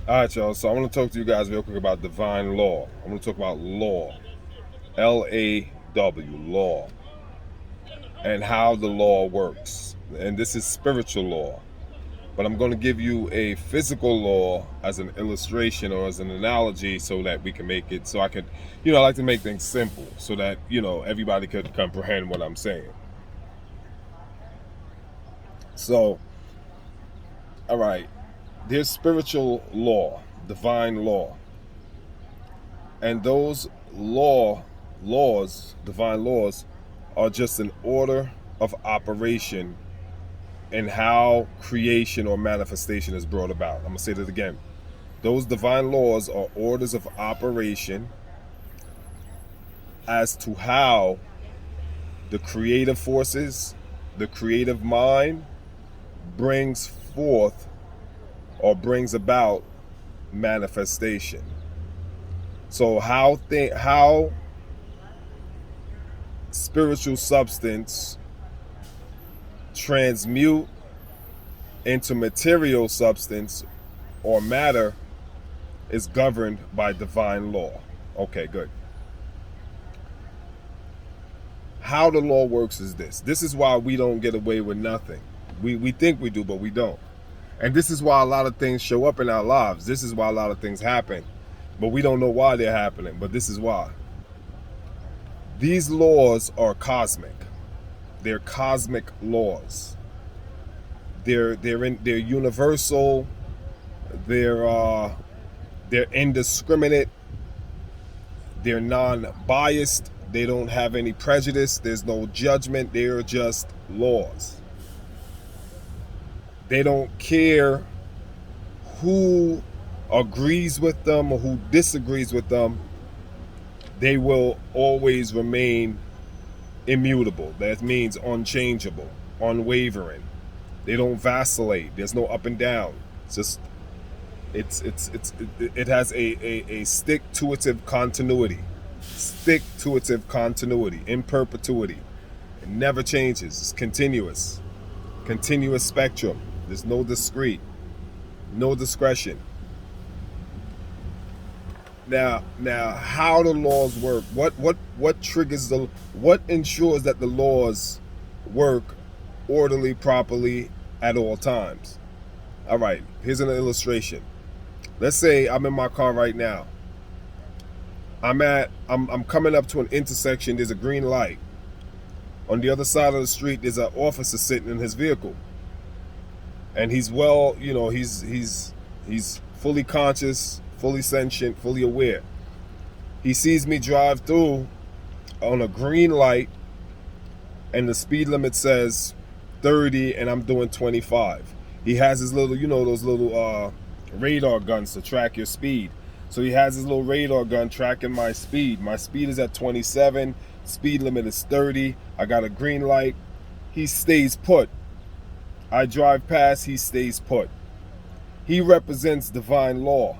All right, y'all. So I want to talk to you guys real quick about divine law. I want to talk about law, Law, law, and how the law works. And this is spiritual law. But I'm going to give you a physical law as an illustration or as an analogy so that we can make it, so I could, I like to make things simple so that, everybody could comprehend what I'm saying. So, all right, there's spiritual law, divine law. And those divine laws, are just an order of operation in how creation or manifestation is brought about. I'm going to say that again. Those divine laws are orders of operation as to how the creative forces, the creative mind brings forth or brings about manifestation. So how spiritual substance transmute into material substance or matter is governed by divine law. Okay, good. How the law works is this. This is why we don't get away with nothing. We think we do, but we don't. And this is why a lot of things show up in our lives. This is why a lot of things happen, but we don't know why they're happening. But this is why. These laws are cosmic. They're cosmic laws. They're universal. They're indiscriminate. They're non-biased. They don't have any prejudice. There's no judgment. They're just laws. They don't care who agrees with them or who disagrees with them. They will always remain immutable. That means unchangeable, unwavering. They don't vacillate. There's no up and down. It's just it has a stick-to-itive continuity. Stick-to-itive continuity in perpetuity. It never changes. It's continuous. Continuous spectrum. There's no discrete. No discretion. Now, how the laws work? What triggers what ensures that the laws work orderly, properly at all times? All right. Here's an illustration. Let's say I'm in my car right now. I'm coming up to an intersection. There's a green light. On the other side of the street, there's an officer sitting in his vehicle, and he's he's fully conscious, fully sentient, fully aware. He sees me drive through on a green light, and the speed limit says 30, and I'm doing 25. He has his little, those little radar guns to track your speed. So he has his little radar gun tracking my speed. My speed is at 27. Speed limit is 30. I got a green light. He stays put. I drive past. He stays put. He represents divine law.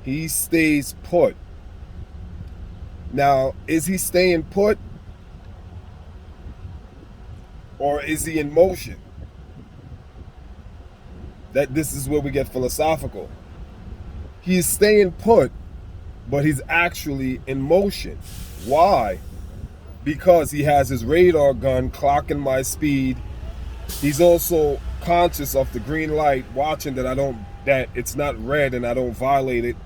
He stays put. Now, is he staying put? Or is he in motion? This is where we get philosophical. He's staying put, but he's actually in motion. Why? Because he has his radar gun clocking my speed. He's also conscious of the green light, watching that it's not red and I don't violate it,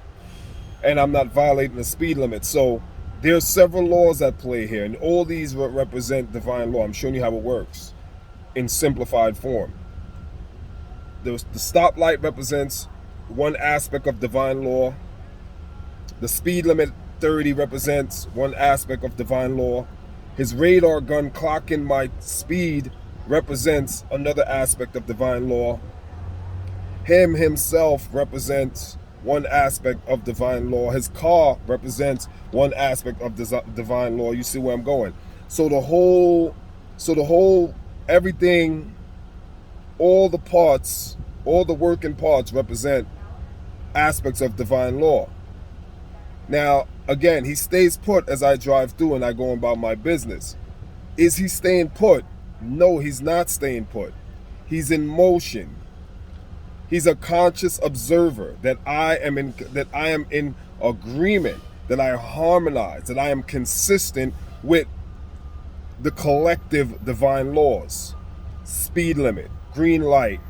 and I'm not violating the speed limit. So there's several laws at play here, and all these represent divine law. I'm showing you how it works in simplified form. The stoplight represents one aspect of divine law. The speed limit 30 represents one aspect of divine law. His radar gun clocking my speed represents another aspect of divine law. Him himself represents one aspect of divine law. His car represents one aspect of divine law. You see where I'm going? So the whole, everything, all the parts, all the working parts represent aspects of divine law. Now, again, he stays put as I drive through and I go about my business. Is he staying put? No, he's not staying put. He's in motion. He's a conscious observer that I am in agreement, that I harmonize, that I am consistent with the collective divine laws. Speed limit, green light,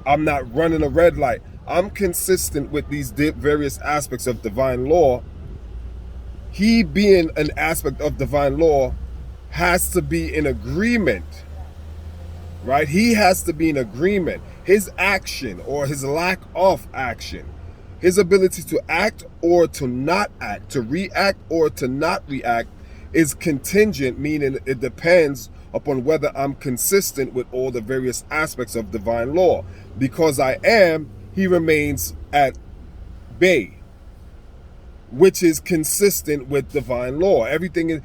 I'm not running a red light. I'm consistent with these various aspects of divine law. He, being an aspect of divine law, has to be in agreement, right? He has to be in agreement. His action or his lack of action, his ability to act or to not act, to react or to not react, is contingent, meaning it depends upon whether I'm consistent with all the various aspects of divine law. Because I am, he remains at bay, which is consistent with divine law. Everything is,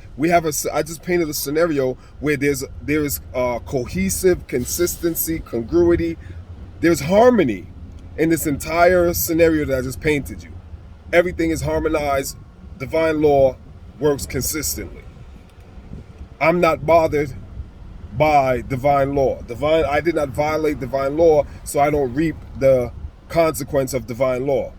I just painted a scenario where there is cohesive consistency, congruity. There's harmony in this entire scenario that I just painted you. Everything is harmonized. Divine law works consistently. I'm not bothered by divine law. I did not violate divine law, so I don't reap the consequence of divine law.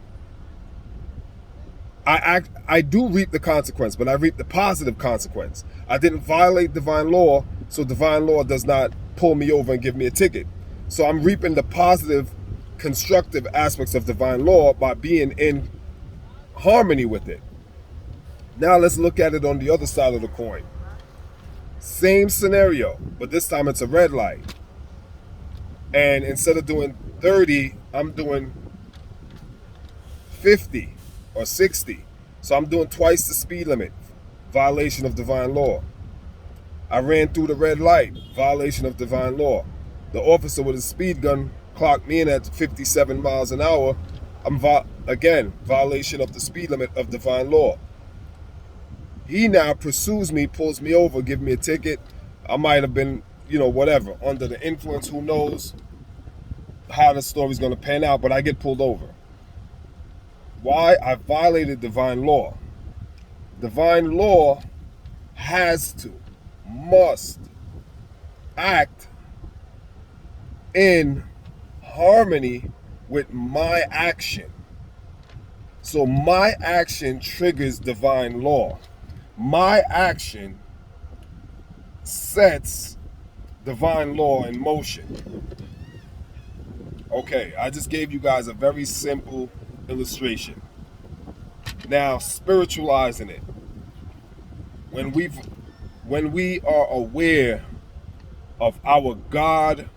I do reap the consequence, but I reap the positive consequence. I didn't violate divine law, so divine law does not pull me over and give me a ticket. So I'm reaping the positive, constructive aspects of divine law by being in harmony with it. Now let's look at it on the other side of the coin. Same scenario, but this time it's a red light. And instead of doing 30, I'm doing 50 or 60. So I'm doing twice the speed limit. Violation of divine law. I ran through the red light. Violation of divine law. The officer with his speed gun clocked me in at 57 miles an hour. Again, violation of the speed limit of divine law. He now pursues me, pulls me over, gives me a ticket. I might have been, whatever, under the influence. Who knows how the story's going to pan out, but I get pulled over. Why? I violated divine law. Divine law must act in harmony with my action. So my action triggers divine law. My action sets divine law in motion. Okay, I just gave you guys a very simple illustration. Now, spiritualizing it. When we are aware of our God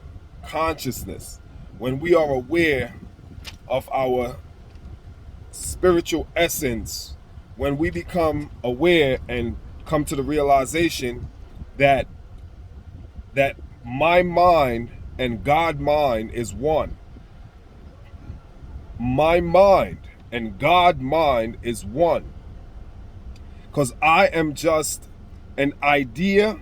consciousness, when we are aware of our spiritual essence, when we become aware and come to the realization that my mind and God mind is one. My mind and God mind is one. Because I am just an idea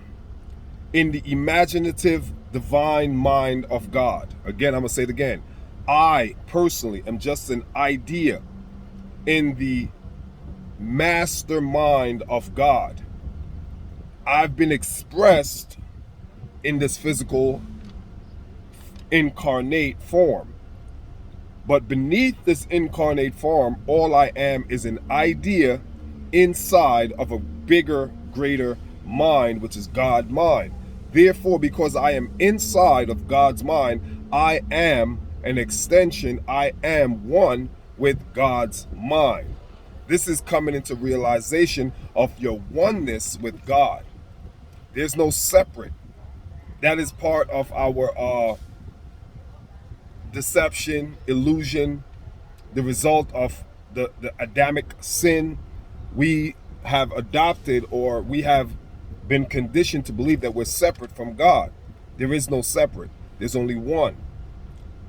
in the imaginative divine mind of God. Again, I'm going to say it again. I personally am just an idea in the mastermind of God. I've been expressed in this physical incarnate form. But beneath this incarnate form, all I am is an idea inside of a bigger, greater mind, which is God's mind. Therefore, because I am inside of God's mind, I am an extension. I am one with God's mind. This is coming into realization of your oneness with God. There's no separate. That is part of our deception, illusion, the result of the Adamic sin. We have adopted, or we have been conditioned to believe that we're separate from God. There is no separate. There's only one.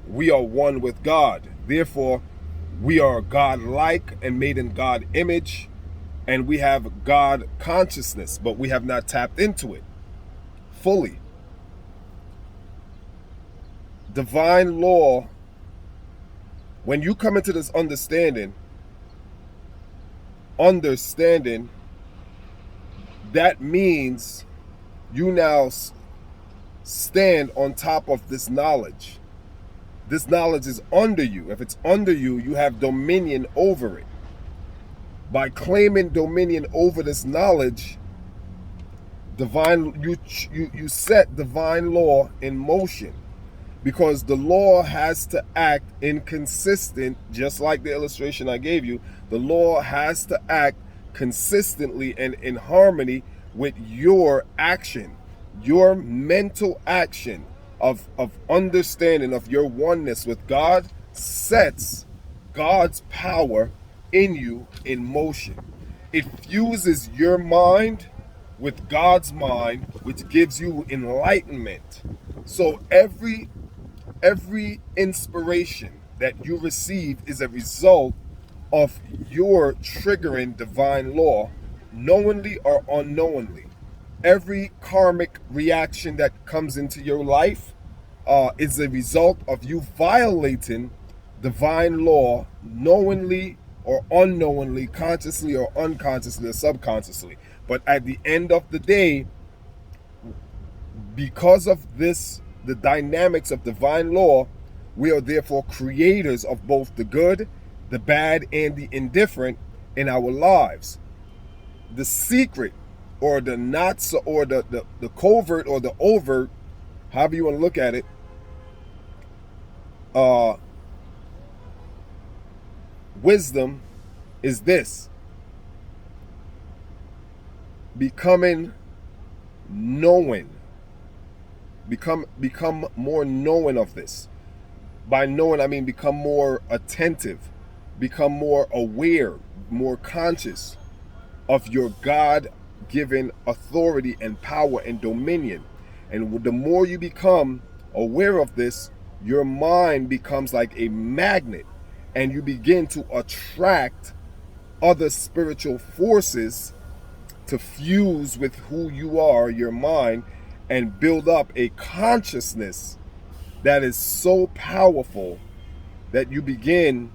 We are one with God. Therefore, we are God-like and made in God image, and we have God consciousness, but we have not tapped into it fully. Divine law, when you come into this understanding, that means you now stand on top of this knowledge. This knowledge is under you. If it's under you, you have dominion over it. By claiming dominion over this knowledge, you set divine law in motion, because the law has to act inconsistent, just like the illustration I gave you. The law has to act consistently and in harmony with your action, your mental action of understanding of your oneness with God sets God's power in you in motion. It fuses your mind with God's mind, which gives you enlightenment. So every inspiration that you receive is a result of your triggering divine law, knowingly or unknowingly. Every karmic reaction that comes into your life is a result of you violating divine law, knowingly or unknowingly, consciously or unconsciously or subconsciously. But at the end of the day, because of this, the dynamics of divine law, we are therefore creators of both the good, the bad, and the indifferent in our lives. The secret, or the not so, or the covert or the overt, however you want to look at it, wisdom is this: becoming knowing. Become more knowing of this. By knowing, I mean become more attentive, become more aware, more conscious of your God-given authority and power and dominion. And the more you become aware of this, your mind becomes like a magnet, and you begin to attract other spiritual forces to fuse with who you are, your mind, and build up a consciousness that is so powerful that you begin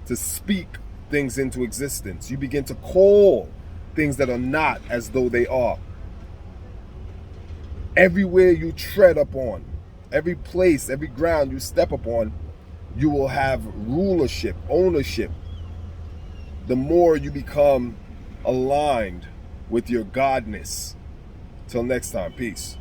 to speak things into existence. You begin to call things that are not as though they are. Everywhere you tread upon, every place, every ground you step upon, you will have rulership, ownership. The more you become aligned with your godness. Till next time, peace.